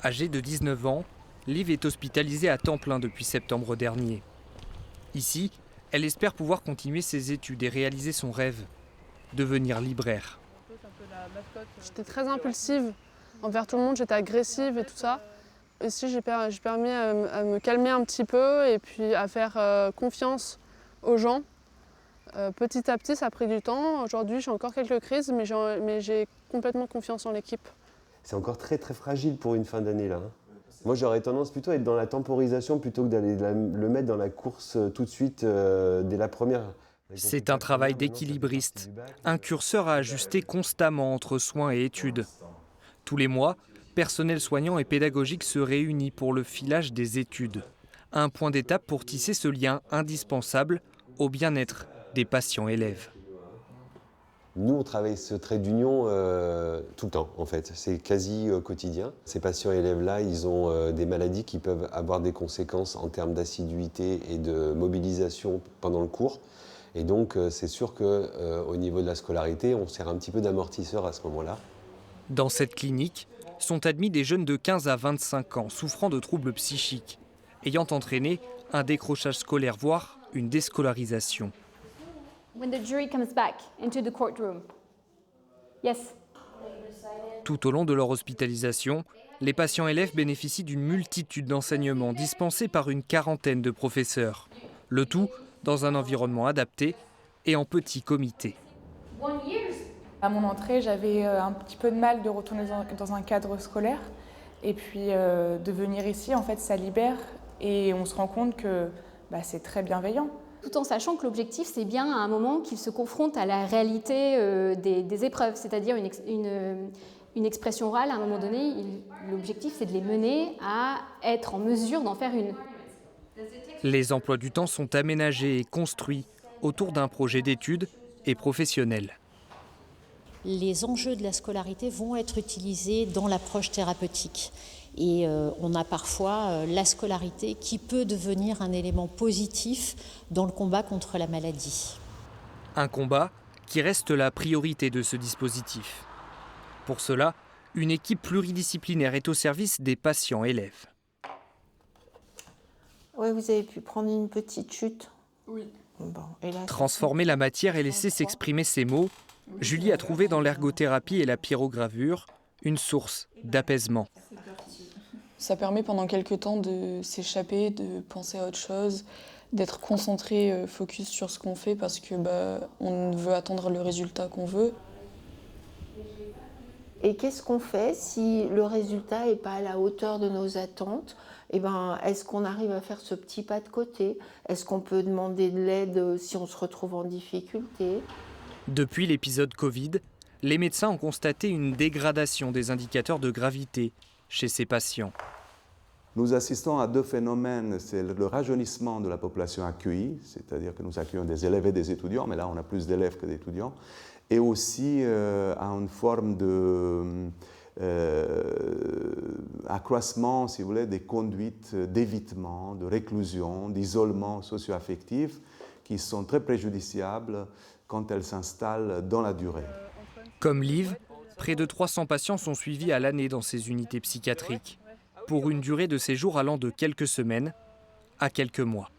Âgée de 19 ans, Liv est hospitalisée à temps plein depuis septembre dernier. Ici, elle espère pouvoir continuer ses études et réaliser son rêve, devenir libraire. J'étais très impulsive envers tout le monde, j'étais agressive et tout ça. Ici, j'ai permis à me calmer un petit peu et puis à faire confiance aux gens. Petit à petit, ça a pris du temps. Aujourd'hui, j'ai encore quelques crises, mais j'ai complètement confiance en l'équipe. C'est encore très très fragile pour une fin d'année là. Moi j'aurais tendance plutôt à être dans la temporisation plutôt que d'aller le mettre dans la course tout de suite dès la première. C'est un travail d'équilibriste, un curseur à ajuster constamment entre soins et études. Tous les mois, personnel soignant et pédagogique se réunit pour le filage des études. Un point d'étape pour tisser ce lien indispensable au bien-être des patients élèves. Nous, on travaille ce trait d'union tout le temps, en fait. C'est quasi quotidien. Ces patients élèves-là, ils ont des maladies qui peuvent avoir des conséquences en termes d'assiduité et de mobilisation pendant le cours. Et donc, c'est sûr qu'au niveau de la scolarité, on sert un petit peu d'amortisseur à ce moment-là. Dans cette clinique sont admis des jeunes de 15 à 25 ans souffrant de troubles psychiques, ayant entraîné un décrochage scolaire, voire une déscolarisation. When the jury comes back into the courtroom. Yes. Tout au long de leur hospitalisation, les patients élèves bénéficient d'une multitude d'enseignements dispensés par une quarantaine de professeurs. Le tout dans un environnement adapté et en petit comité. À mon entrée, j'avais un petit peu de mal de retourner dans un cadre scolaire. Et puis de venir ici, en fait, ça libère et on se rend compte que c'est très bienveillant. Tout en sachant que l'objectif, c'est bien à un moment qu'ils se confrontent à la réalité des épreuves, c'est-à-dire une expression orale. À un moment donné, l'objectif, c'est de les mener à être en mesure d'en faire une. Les emplois du temps sont aménagés et construits autour d'un projet d'études et professionnel. Les enjeux de la scolarité vont être utilisés dans l'approche thérapeutique. Et on a parfois la scolarité qui peut devenir un élément positif dans le combat contre la maladie. Un combat qui reste la priorité de ce dispositif. Pour cela, une équipe pluridisciplinaire est au service des patients élèves. Oui, vous avez pu prendre une petite chute. Oui. Bon, et là, Transformer la matière et laisser s'exprimer ses mots, Julie a trouvé dans l'ergothérapie et la pyrogravure une source d'apaisement. Ça permet pendant quelques temps de s'échapper, de penser à autre chose, d'être concentré, focus sur ce qu'on fait parce que on veut attendre le résultat qu'on veut. Et qu'est-ce qu'on fait si le résultat n'est pas à la hauteur de nos attentes ? Est-ce qu'on arrive à faire ce petit pas de côté ? Est-ce qu'on peut demander de l'aide si on se retrouve en difficulté ? Depuis l'épisode Covid, les médecins ont constaté une dégradation des indicateurs de gravité chez ces patients. Nous assistons à deux phénomènes, c'est le rajeunissement de la population accueillie, c'est-à-dire que nous accueillons des élèves et des étudiants, mais là on a plus d'élèves que d'étudiants, et aussi à une forme accroissement, si vous voulez, des conduites d'évitement, de réclusion, d'isolement socio-affectif, qui sont très préjudiciables quand elles s'installent dans la durée. Comme Liv, près de 300 patients sont suivis à l'année dans ces unités psychiatriques, pour une durée de séjour allant de quelques semaines à quelques mois.